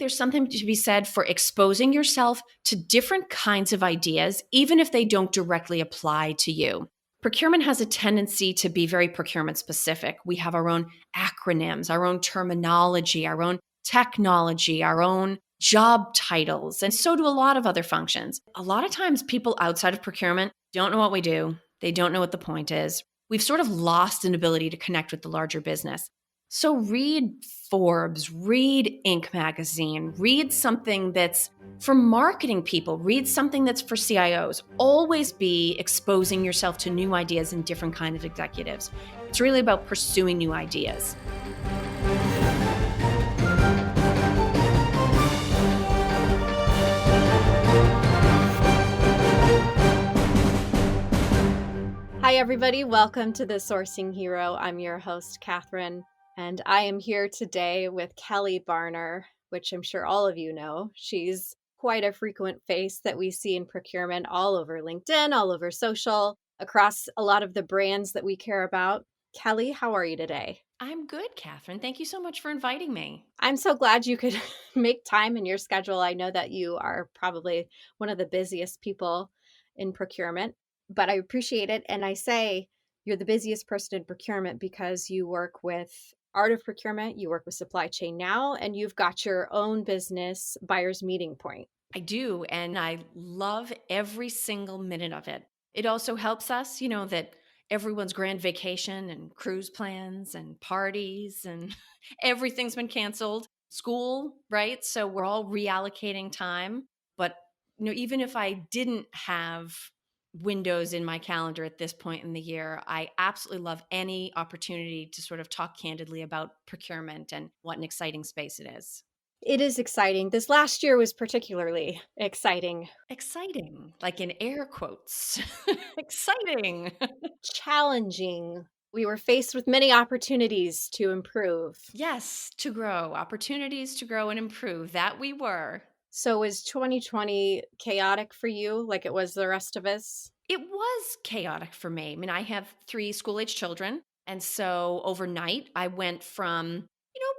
There's something to be said for exposing yourself to different kinds of ideas, even if they don't directly apply to you. Procurement has a tendency to be very procurement specific. We have our own acronyms, our own terminology, our own technology, our own job titles, and so do a lot of other functions. A lot of times, people outside of procurement don't know what we do. They don't know what the point is. We've sort of lost an ability to connect with the larger business. So read Forbes, read Inc. magazine, read something that's for marketing people, read something that's for CIOs. Always be exposing yourself to new ideas and different kinds of executives. It's really about pursuing new ideas. Hi, everybody. Welcome to The Sourcing Hero. I'm your host, Catherine, and I am here today with Kelly Barner, which I'm sure all of you know. She's quite a frequent face that we see in procurement all over LinkedIn, all over social, across a lot of the brands that we care about. Kelly, how are you today? I'm good, Catherine. Thank you so much for inviting me. I'm so glad you could make time in your schedule. I know that you are probably one of the busiest people in procurement, but I appreciate it. And I say you're the busiest person in procurement because you work with Art of Procurement, you work with Supply Chain Now, and you've got your own business, Buyer's Meeting Point. I do, and I love every single minute of it. It also helps us, that everyone's grand vacation and cruise plans and parties and everything's been canceled. School, right? So we're all reallocating time. But, even if I didn't have windows in my calendar at this point in the year, I absolutely love any opportunity to sort of talk candidly about procurement and what an exciting space it is. It is exciting. This last year was particularly exciting. Exciting, like in air quotes. Exciting. Challenging. We were faced with many opportunities to improve. Yes, to grow, opportunities to grow and improve. That we were. So was 2020 chaotic for you like it was the rest of us? It was chaotic for me. I mean, I have 3 school-age children, and so overnight I went from,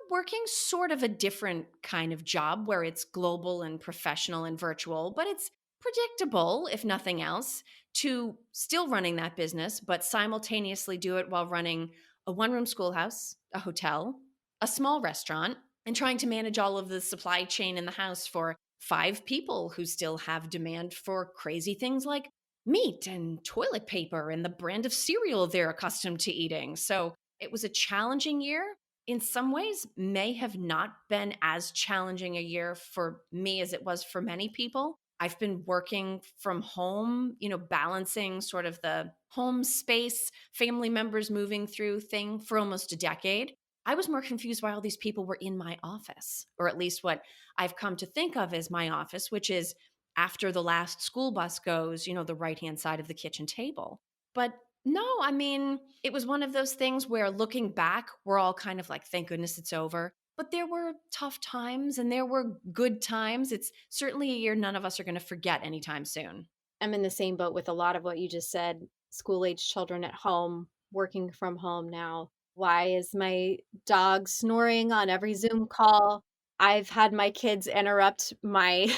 working sort of a different kind of job where it's global and professional and virtual, but it's predictable if nothing else, to still running that business, but simultaneously do it while running a one-room schoolhouse, a hotel, a small restaurant, and trying to manage all of the supply chain in the house for 5 people who still have demand for crazy things like meat and toilet paper and the brand of cereal they're accustomed to eating. So it was a challenging year. In some ways, may have not been as challenging a year for me as it was for many people. I've been working from home, balancing sort of the home space, family members moving through thing for almost a decade. I was more confused why all these people were in my office, or at least what I've come to think of as my office, which is after the last school bus goes, the right-hand side of the kitchen table. But no, I mean, it was one of those things where looking back, we're all kind of like, thank goodness it's over. But there were tough times and there were good times. It's certainly a year none of us are going to forget anytime soon. I'm in the same boat with a lot of what you just said. School-age children at home, working from home now. Why is my dog snoring on every Zoom call? I've had my kids interrupt my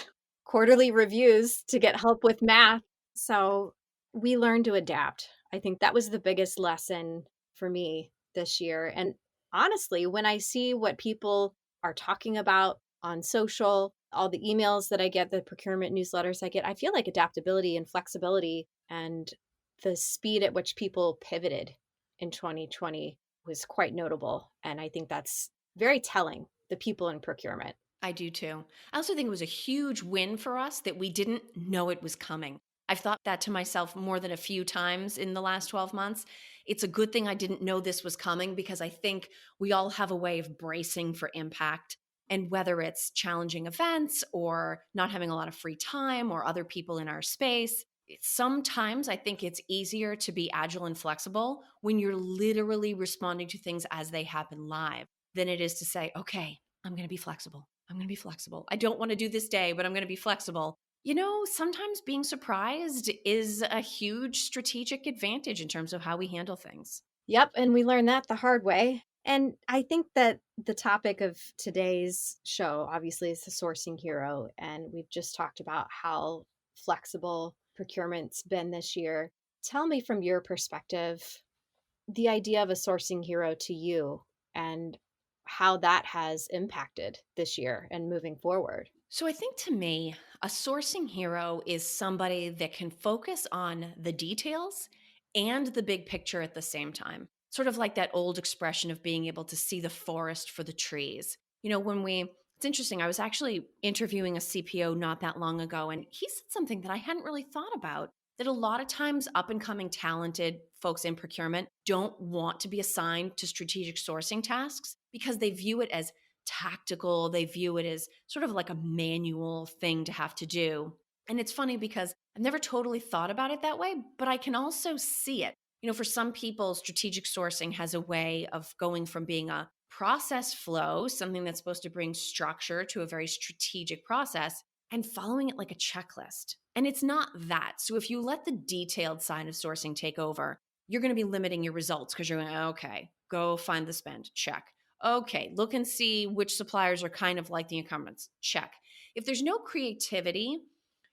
quarterly reviews to get help with math. So we learn to adapt. I think that was the biggest lesson for me this year. And honestly, when I see what people are talking about on social, all the emails that I get, the procurement newsletters I get, I feel like adaptability and flexibility and the speed at which people pivoted in 2020 was quite notable. And I think that's very telling, the people in procurement. I do too. I also think it was a huge win for us that we didn't know it was coming. I've thought that to myself more than a few times in the last 12 months. It's a good thing I didn't know this was coming because I think we all have a way of bracing for impact. And whether it's challenging events or not having a lot of free time or other people in our space, sometimes I think it's easier to be agile and flexible when you're literally responding to things as they happen live than it is to say, okay, I'm going to be flexible. I'm going to be flexible. I don't want to do this day, but I'm going to be flexible. Sometimes being surprised is a huge strategic advantage in terms of how we handle things. Yep. And we learned that the hard way. And I think that the topic of today's show obviously is the sourcing hero. And we've just talked about how flexible procurement's been this year. Tell me from your perspective, the idea of a sourcing hero to you and how that has impacted this year and moving forward. So I think to me, a sourcing hero is somebody that can focus on the details and the big picture at the same time. Sort of like that old expression of being able to see the forest for the trees. It's interesting, I was actually interviewing a CPO not that long ago, and he said something that I hadn't really thought about, that a lot of times up and coming talented folks in procurement don't want to be assigned to strategic sourcing tasks because they view it as tactical. They view it as sort of like a manual thing to have to do. And it's funny because I've never totally thought about it that way, but I can also see it. For some people, strategic sourcing has a way of going from being a process flow, something that's supposed to bring structure to a very strategic process, and following it like a checklist. And it's not that. So if you let the detailed side of sourcing take over, you're going to be limiting your results because you're going, okay, go find the spend, check. Okay, look and see which suppliers are kind of like the incumbents. Check. If there's no creativity,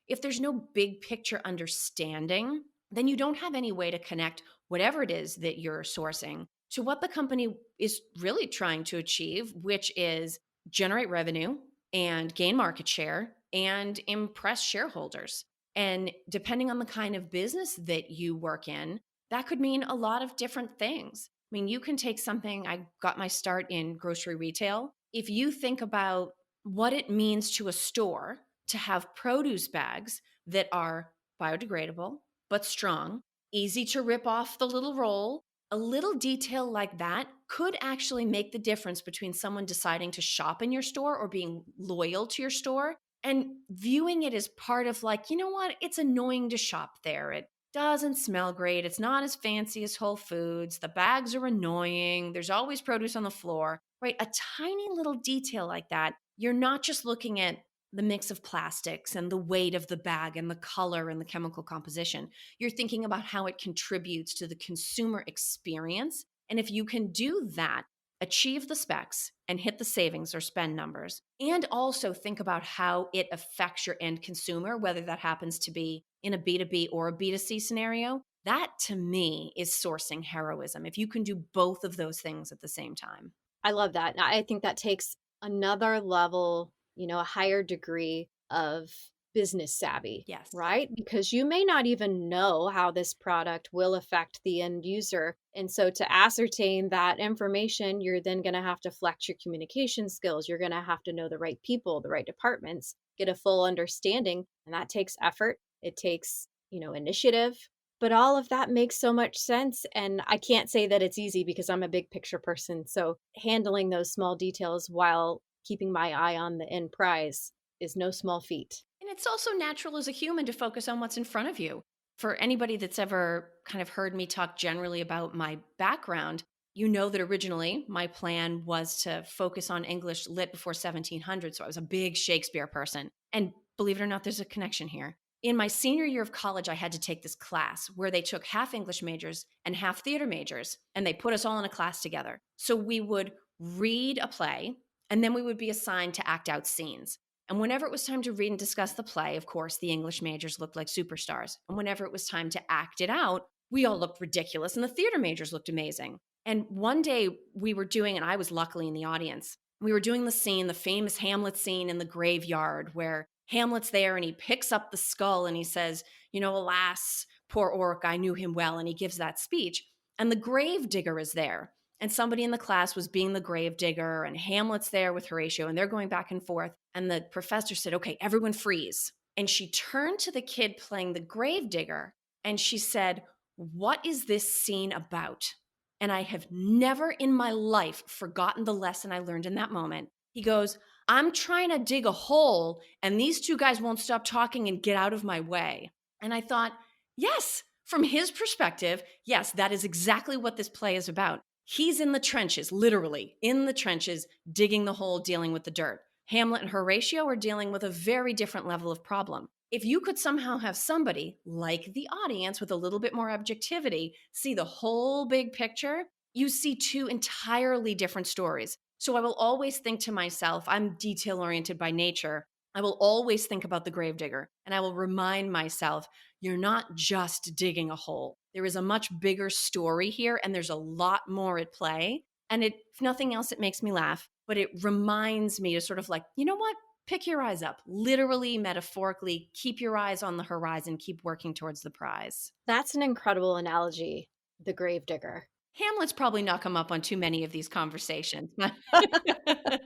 if there's no big picture understanding, then you don't have any way to connect whatever it is that you're sourcing to what the company is really trying to achieve, which is generate revenue and gain market share and impress shareholders. And depending on the kind of business that you work in, that could mean a lot of different things. I mean, you can take something, I got my start in grocery retail. If you think about what it means to a store to have produce bags that are biodegradable, but strong, easy to rip off the little roll, a little detail like that could actually make the difference between someone deciding to shop in your store or being loyal to your store and viewing it as part of, like, you know what, it's annoying to shop there. It doesn't smell great. It's not as fancy as Whole Foods. The bags are annoying. There's always produce on the floor, right? A tiny little detail like that. You're not just looking at the mix of plastics and the weight of the bag and the color and the chemical composition. You're thinking about how it contributes to the consumer experience. And if you can do that, achieve the specs and hit the savings or spend numbers, and also think about how it affects your end consumer, whether that happens to be in a B2B or a B2C scenario, that to me is sourcing heroism. If you can do both of those things at the same time. I love that. I think that takes another level, a higher degree of business savvy, Yes. right? Because you may not even know how this product will affect the end user. And so to ascertain that information, you're then going to have to flex your communication skills. You're going to have to know the right people, the right departments, get a full understanding. And that takes effort. It takes, initiative. But all of that makes so much sense. And I can't say that it's easy because I'm a big picture person. So handling those small details while keeping my eye on the end prize is no small feat. And it's also natural as a human to focus on what's in front of you. For anybody that's ever kind of heard me talk generally about my background, you know that originally my plan was to focus on English lit before 1700. So I was a big Shakespeare person. And believe it or not, there's a connection here. In my senior year of college, I had to take this class where they took half English majors and half theater majors, and they put us all in a class together. So we would read a play, and then we would be assigned to act out scenes. And whenever it was time to read and discuss the play, of course, the English majors looked like superstars. And whenever it was time to act it out, we all looked ridiculous, and the theater majors looked amazing. And one day we were doing, and I was luckily in the audience, we were doing the scene, the famous Hamlet scene in the graveyard where Hamlet's there and he picks up the skull and he says, alas, poor orc, I knew him well. And he gives that speech. And the grave digger is there. And somebody in the class was being the grave digger, and Hamlet's there with Horatio, and they're going back and forth. And the professor said, okay, everyone freeze. And she turned to the kid playing the grave digger and she said, what is this scene about? And I have never in my life forgotten the lesson I learned in that moment. He goes, I'm trying to dig a hole and these two guys won't stop talking and get out of my way. And I thought, yes, from his perspective, yes, that is exactly what this play is about. He's in the trenches, literally in the trenches, digging the hole, dealing with the dirt. Hamlet and Horatio are dealing with a very different level of problem. If you could somehow have somebody like the audience with a little bit more objectivity see the whole big picture, you see two entirely different stories. So I will always think to myself, I'm detail oriented by nature. I will always think about the gravedigger and I will remind myself, you're not just digging a hole. There is a much bigger story here and there's a lot more at play. And if nothing else, it makes me laugh, but it reminds me to sort of like, you know what? Pick your eyes up, literally, metaphorically, keep your eyes on the horizon, keep working towards the prize. That's an incredible analogy, the gravedigger. Hamlet's probably not come up on too many of these conversations.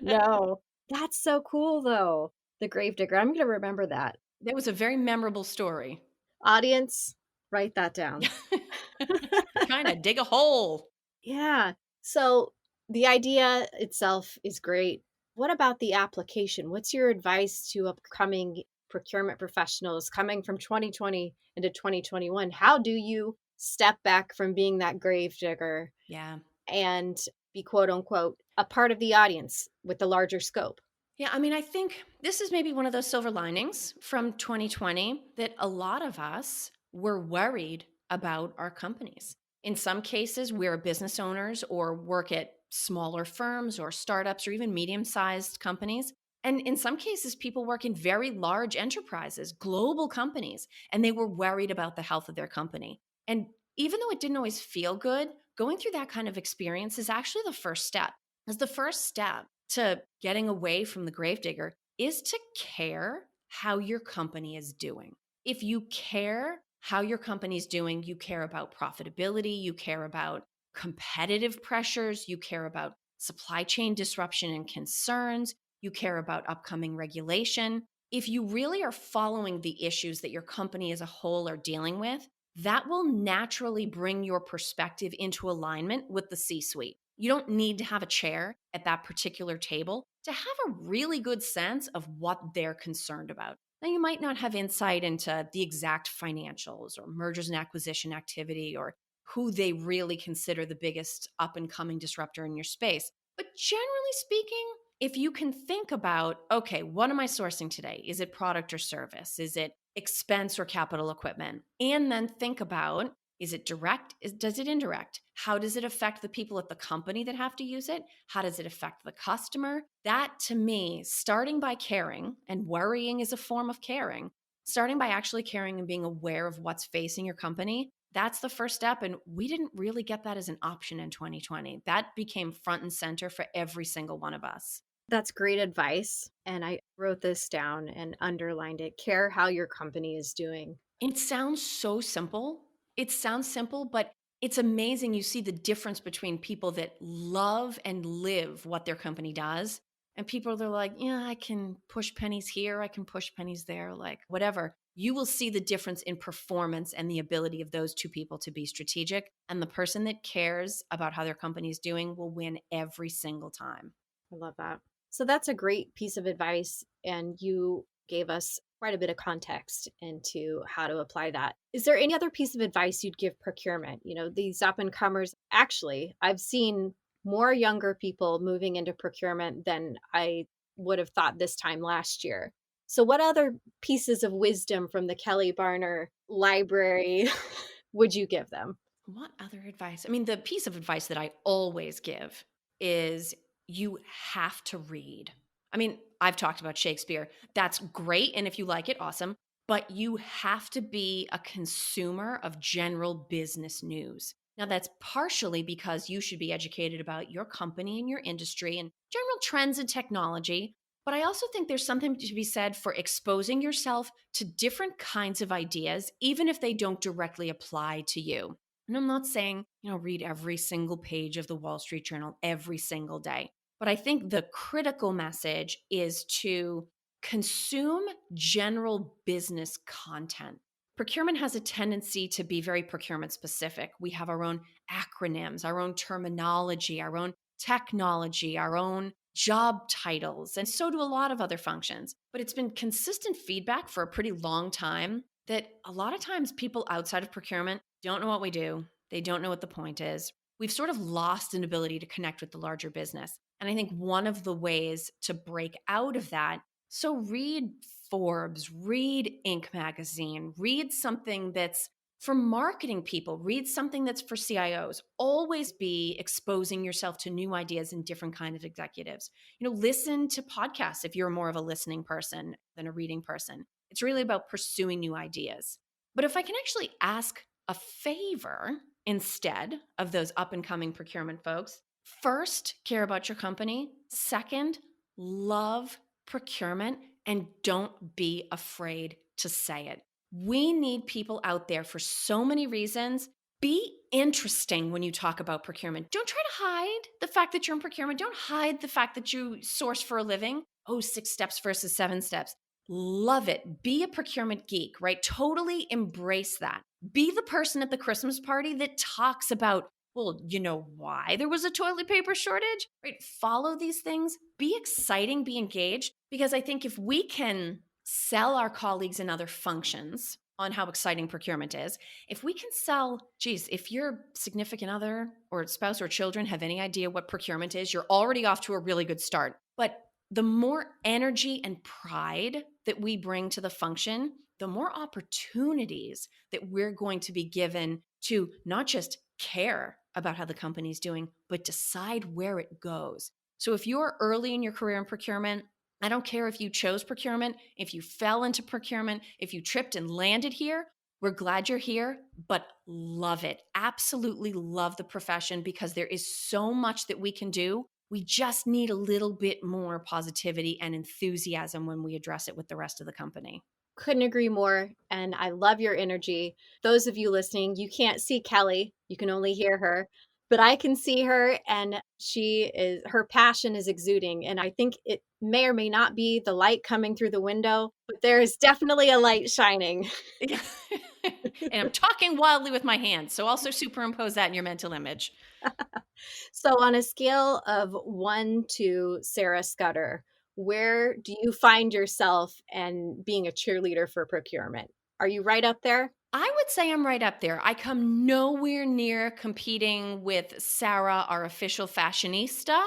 No. That's so cool, though. The gravedigger. I'm gonna remember that. That was a very memorable story. Audience, write that down. Trying to dig a hole. Yeah. So the idea itself is great. What about the application? What's your advice to upcoming procurement professionals coming from 2020 into 2021? How do you step back from being that grave digger Yeah. and be quote unquote a part of the audience with the larger scope? Yeah, I mean, I think this is maybe one of those silver linings from 2020 that a lot of us were worried about our companies. In some cases, we're business owners or work at smaller firms or startups or even medium sized companies. And in some cases, people work in very large enterprises, global companies, and they were worried about the health of their company. And even though it didn't always feel good, going through that kind of experience is actually the first step. Because the first step to getting away from the gravedigger is to care how your company is doing. If you care how your company is doing, you care about profitability, you care about competitive pressures, you care about supply chain disruption and concerns, you care about upcoming regulation. If you really are following the issues that your company as a whole are dealing with, that will naturally bring your perspective into alignment with the C suite. You don't need to have a chair at that particular table to have a really good sense of what they're concerned about. Now, you might not have insight into the exact financials or mergers and acquisition activity or who they really consider the biggest up and coming disruptor in your space. But generally speaking, if you can think about, okay, what am I sourcing today? Is it product or service? Is it expense or capital equipment? And then think about, is it direct? Does it indirect? How does it affect the people at the company that have to use it? How does it affect the customer? That to me, starting by caring, and worrying is a form of caring, starting by actually caring and being aware of what's facing your company, that's the first step. And we didn't really get that as an option in 2020. That became front and center for every single one of us. That's great advice. And I wrote this down and underlined it. Care how your company is doing. It sounds so simple. It sounds simple, but it's amazing. You see the difference between people that love and live what their company does and people that are like, yeah, I can push pennies here, I can push pennies there, like whatever. You will see the difference in performance and the ability of those two people to be strategic. And the person that cares about how their company is doing will win every single time. I love that. So that's a great piece of advice. And you gave us quite a bit of context into how to apply that. Is there any other piece of advice you'd give procurement? You know, these up and comers, actually, I've seen more younger people moving into procurement than I would have thought this time last year. So, what other pieces of wisdom from the Kelly Barner library would you give them? What other advice? I mean, the piece of advice that I always give is you have to read. I mean, I've talked about Shakespeare. That's great. And if you like it, awesome. But you have to be a consumer of general business news. Now, that's partially because you should be educated about your company and your industry and general trends in technology. But I also think there's something to be said for exposing yourself to different kinds of ideas, even if they don't directly apply to you. And I'm not saying, read every single page of the Wall Street Journal every single day. But I think the critical message is to consume general business content. Procurement has a tendency to be very procurement specific. We have our own acronyms, our own terminology, our own technology, our own job titles, and so do a lot of other functions. But it's been consistent feedback for a pretty long time that a lot of times people outside of procurement don't know what we do. They don't know what the point is. We've sort of lost an ability to connect with the larger business. And I think one of the ways to break out of that, so read Forbes, read Inc. magazine, read something that's For marketing people, read something that's for CIOs. Always be exposing yourself to new ideas and different kind of executives. Listen to podcasts if you're more of a listening person than a reading person. It's really about pursuing new ideas. But if I can actually ask a favor instead of those up and coming procurement folks, first, care about your company. Second, love procurement and don't be afraid to say it. We need people out there for so many reasons. Be interesting when you talk about procurement. Don't try to hide the fact that you're in procurement. Don't hide the fact that you source for a living. Oh, 6 steps versus 7 steps. Love it. Be a procurement geek, right? Totally embrace that. Be the person at the Christmas party that talks about, well, you know why there was a toilet paper shortage, right? Follow these things. Be exciting, be engaged, because I think if we can sell our colleagues in other functions on how exciting procurement is, if we can sell, geez, if your significant other or spouse or children have any idea what procurement is, you're already off to a really good start. But the more energy and pride that we bring to the function, the more opportunities that we're going to be given to not just care about how the company's doing, but decide where it goes. So if you're early in your career in procurement, I don't care if you chose procurement, if you fell into procurement, if you tripped and landed here, we're glad you're here, but love it. Absolutely love the profession because there is so much that we can do. We just need a little bit more positivity and enthusiasm when we address it with the rest of the company. Couldn't agree more. And I love your energy. Those of you listening, you can't see Kelly, you can only hear her, but I can see her, and her passion is exuding. And I think it may or may not be the light coming through the window, but there is definitely a light shining. Yeah. And I'm talking wildly with my hands. So also superimpose that in your mental image. So, on a scale of 1 to Sarah Scudder, where do you find yourself and being a cheerleader for procurement? Are you right up there? I would say I'm right up there. I come nowhere near competing with Sarah, our official fashionista.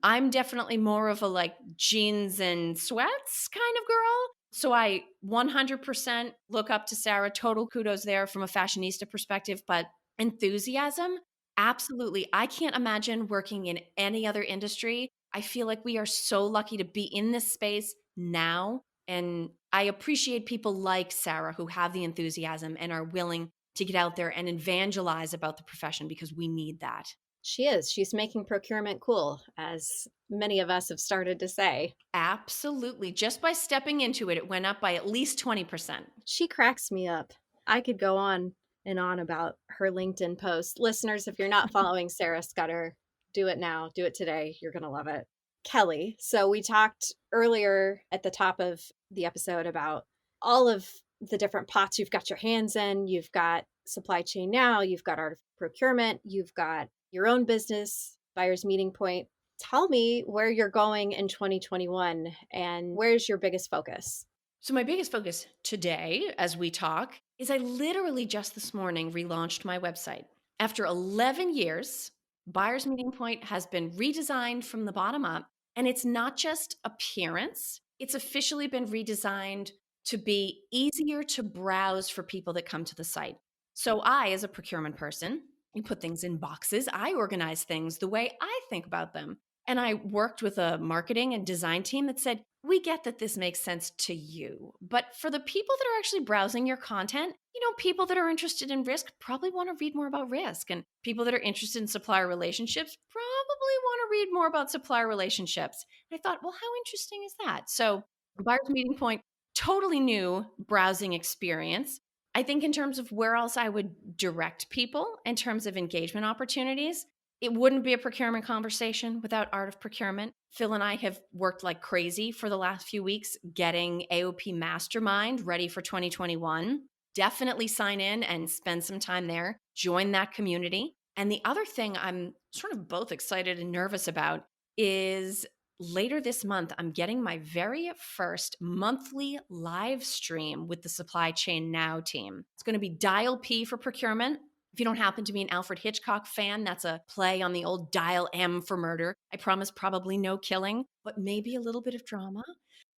I'm definitely more of a like jeans and sweats kind of girl. So I 100% look up to Sarah. Total kudos there from a fashionista perspective, but enthusiasm, absolutely. I can't imagine working in any other industry. I feel like we are so lucky to be in this space now, and I appreciate people like Sarah who have the enthusiasm and are willing to get out there and evangelize about the profession because we need that. She is. She's making procurement cool, as many of us have started to say. Absolutely. Just by stepping into it, it went up by at least 20%. She cracks me up. I could go on and on about her LinkedIn post. Listeners, if you're not following Sarah Scudder, do it now. Do it today. You're going to love it. Kelly, so we talked earlier at the top of the episode about all of the different pots you've got your hands in. You've got supply chain now, you've got art of procurement, you've got your own business, buyer's meeting point. Tell me where you're going in 2021 and where's your biggest focus? So, my biggest focus today, as we talk, is I literally just this morning relaunched my website. After 11 years, Buyer's Meeting Point has been redesigned from the bottom up. And it's not just appearance, it's officially been redesigned to be easier to browse for people that come to the site. So, I, as a procurement person, you put things in boxes, I organize things the way I think about them. And I worked with a marketing and design team that said, we get that this makes sense to you. But for the people that are actually browsing your content, people that are interested in risk probably want to read more about risk. And people that are interested in supplier relationships probably want to read more about supplier relationships. And I thought, well, how interesting is that? So, Buyer's Meeting Point, totally new browsing experience. I think in terms of where else I would direct people in terms of engagement opportunities, it wouldn't be a procurement conversation without Art of Procurement. Phil and I have worked like crazy for the last few weeks getting AOP Mastermind ready for 2021. Definitely sign in and spend some time there. Join that community. And the other thing I'm sort of both excited and nervous about is later this month, I'm getting my very first monthly live stream with the Supply Chain Now team. It's going to be Dial P for procurement. If you don't happen to be an Alfred Hitchcock fan, that's a play on the old Dial M for murder. I promise probably no killing, but maybe a little bit of drama.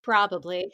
Probably.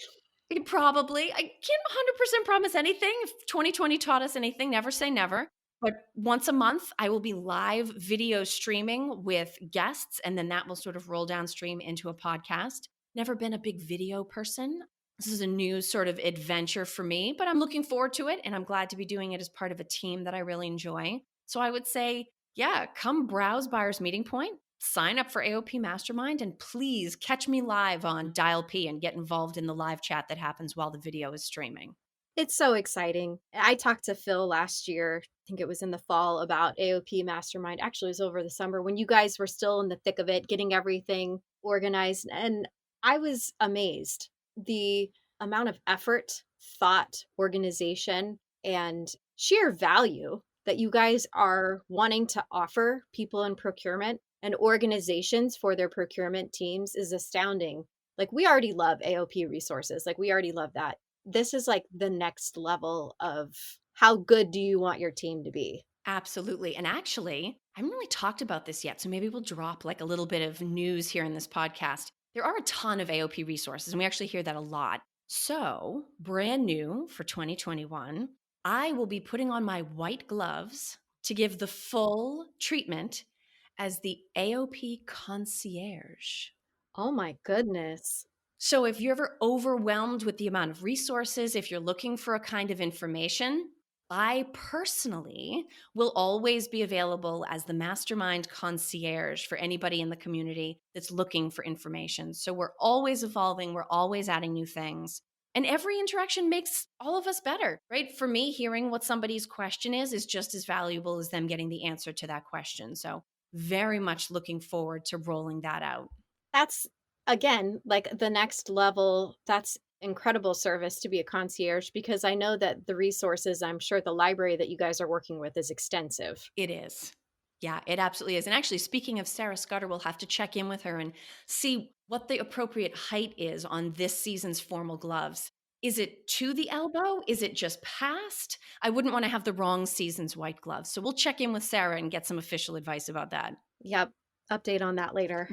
Probably. I can't 100% promise anything. If 2020 taught us anything, never say never. But once a month, I will be live video streaming with guests, and then that will sort of roll downstream into a podcast. Never been a big video person. This is a new sort of adventure for me, but I'm looking forward to it, and I'm glad to be doing it as part of a team that I really enjoy. So I would say, yeah, come browse Buyer's Meeting Point, sign up for AOP Mastermind, and please catch me live on Dial P and get involved in the live chat that happens while the video is streaming. It's so exciting. I talked to Phil last year, I think it was in the fall, about AOP Mastermind. Actually, it was over the summer when you guys were still in the thick of it, getting everything organized. And I was amazed. The amount of effort, thought, organization, and sheer value that you guys are wanting to offer people in procurement and organizations for their procurement teams is astounding. Like, we already love AOP resources. Like, we already love that. This is like the next level of how good do you want your team to be? Absolutely. And actually, I haven't really talked about this yet. So maybe we'll drop like a little bit of news here in this podcast. There are a ton of AOP resources, and we actually hear that a lot. So, brand new for 2021, I will be putting on my white gloves to give the full treatment as the AOP concierge. Oh my goodness. So, if you're ever overwhelmed with the amount of resources, if you're looking for a kind of information, I personally will always be available as the mastermind concierge for anybody in the community that's looking for information. So, we're always evolving, we're always adding new things. And every interaction makes all of us better, right? For me, hearing what somebody's question is just as valuable as them getting the answer to that question. So, very much looking forward to rolling that out. That's again like the next level. That's incredible service to be a concierge because I know that the resources, I'm sure the library that you guys are working with is extensive. It is. Yeah, it absolutely is. And actually, speaking of Sarah Scudder, we'll have to check in with her and see what the appropriate height is on this season's formal gloves. Is it to the elbow? Is it just past? I wouldn't want to have the wrong season's white gloves. So we'll check in with Sarah and get some official advice about that. Yep. Update on that later.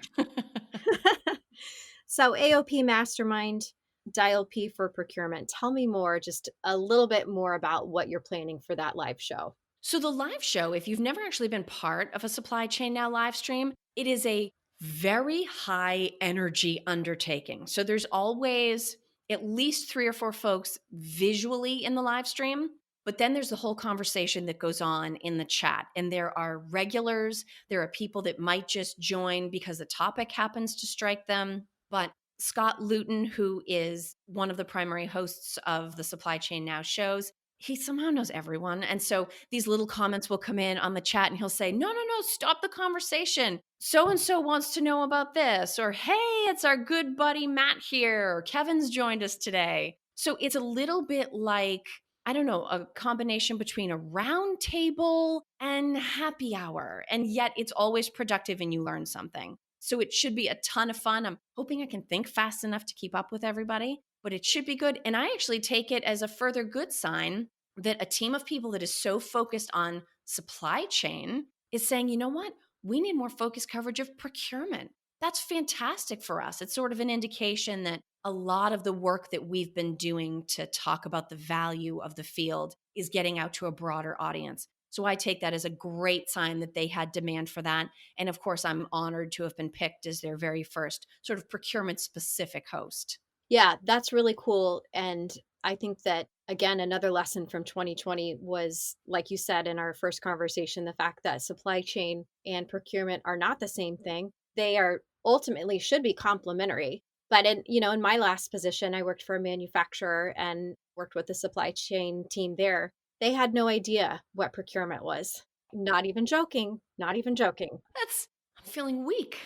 So AOP Mastermind, Dial P for procurement. Tell me more, just a little bit more about what you're planning for that live show. So the live show, if you've never actually been part of a Supply Chain Now live stream, it is a very high energy undertaking. So there's always at least 3 or 4 folks visually in the live stream, but then there's the whole conversation that goes on in the chat. And there are regulars, there are people that might just join because the topic happens to strike them. But Scott Luton, who is one of the primary hosts of the Supply Chain Now shows, he somehow knows everyone. And so these little comments will come in on the chat and he'll say, no, no, no, stop the conversation. So and so wants to know about this. Or, hey, it's our good buddy Matt here. Or Kevin's joined us today. So it's a little bit like, I don't know, a combination between a round table and happy hour. And yet it's always productive and you learn something. So it should be a ton of fun. I'm hoping I can think fast enough to keep up with everybody, but it should be good. And I actually take it as a further good sign that a team of people that is so focused on supply chain is saying, you know what? We need more focused coverage of procurement. That's fantastic for us. It's sort of an indication that a lot of the work that we've been doing to talk about the value of the field is getting out to a broader audience. So I take that as a great sign that they had demand for that. And of course, I'm honored to have been picked as their very first sort of procurement specific host. Yeah, that's really cool. And I think that, again, another lesson from 2020 was, like you said in our first conversation, the fact that supply chain and procurement are not the same thing. They are ultimately should be complementary. But in my last position, I worked for a manufacturer and worked with the supply chain team there. They had no idea what procurement was. Not even joking. Not even joking. I'm feeling weak.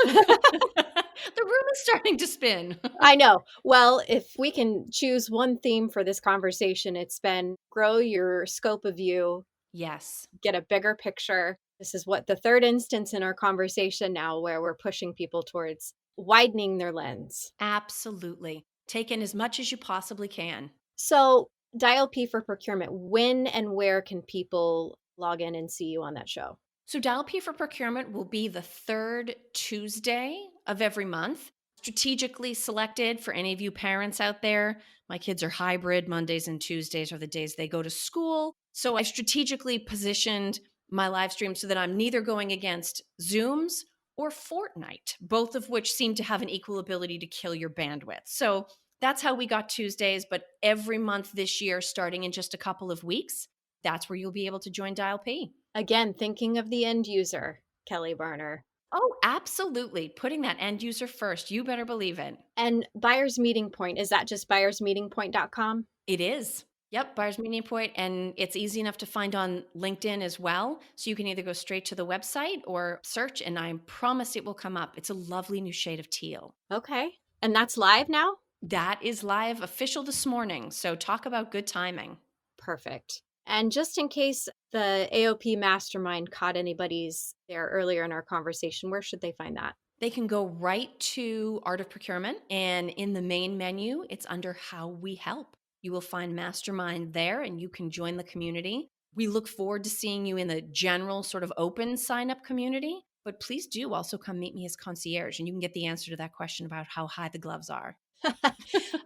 The room is starting to spin. I know. Well, if we can choose one theme for this conversation, it's been grow your scope of view, Yes, get a bigger picture. This is what the third instance in our conversation now where we're pushing people towards widening their lens. absolutely. Take in as much as you possibly can. So, Dial P for procurement, when and where can people log in and see you on that show? So Dial P for Procurement will be the third Tuesday of every month. strategically selected for any of you parents out there. My kids are hybrid. Mondays and Tuesdays are the days they go to school. So I strategically positioned my live stream so that I'm neither going against Zooms or Fortnite, both of which seem to have an equal ability to kill your bandwidth. So that's how we got Tuesdays. But every month this year, starting in just a couple of weeks, that's where you'll be able to join Dial P. Again, thinking of the end user, Kelly Barner. Oh, absolutely. Putting that end user first. You better believe it. And Buyer's Meeting Point, is that just buyersmeetingpoint.com? It is. Yep, Buyer's Meeting Point, and it's easy enough to find on LinkedIn as well. So you can either go straight to the website or search, and I promise it will come up. It's a lovely new shade of teal. Okay. And that's live now? That is live, official this morning. So talk about good timing. Perfect. And just in case the AOP Mastermind caught anybody's there earlier in our conversation, where should they find that? They can go right to Art of Procurement, and in the main menu, it's under How We Help. You will find Mastermind there, and you can join the community. We look forward to seeing you in the general sort of open sign up community, but please do also come meet me as concierge, and you can get the answer to that question about how high the gloves are.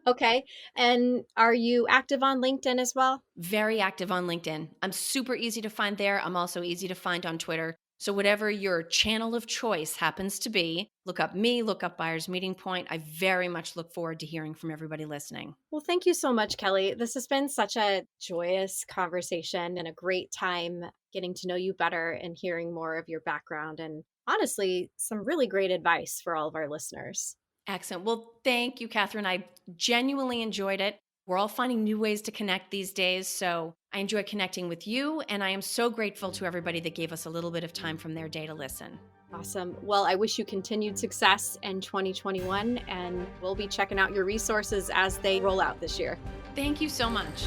Okay. And are you active on LinkedIn as well? Very active on LinkedIn. I'm super easy to find there. I'm also easy to find on Twitter. So whatever your channel of choice happens to be, look up me, look up Buyer's Meeting Point. I very much look forward to hearing from everybody listening. Well, thank you so much, Kelly. This has been such a joyous conversation and a great time getting to know you better and hearing more of your background and honestly, some really great advice for all of our listeners. Excellent. Well, thank you, Catherine. I genuinely enjoyed it. We're all finding new ways to connect these days. So I enjoy connecting with you. And I am so grateful to everybody that gave us a little bit of time from their day to listen. Awesome. Well, I wish you continued success in 2021, and we'll be checking out your resources as they roll out this year. Thank you so much.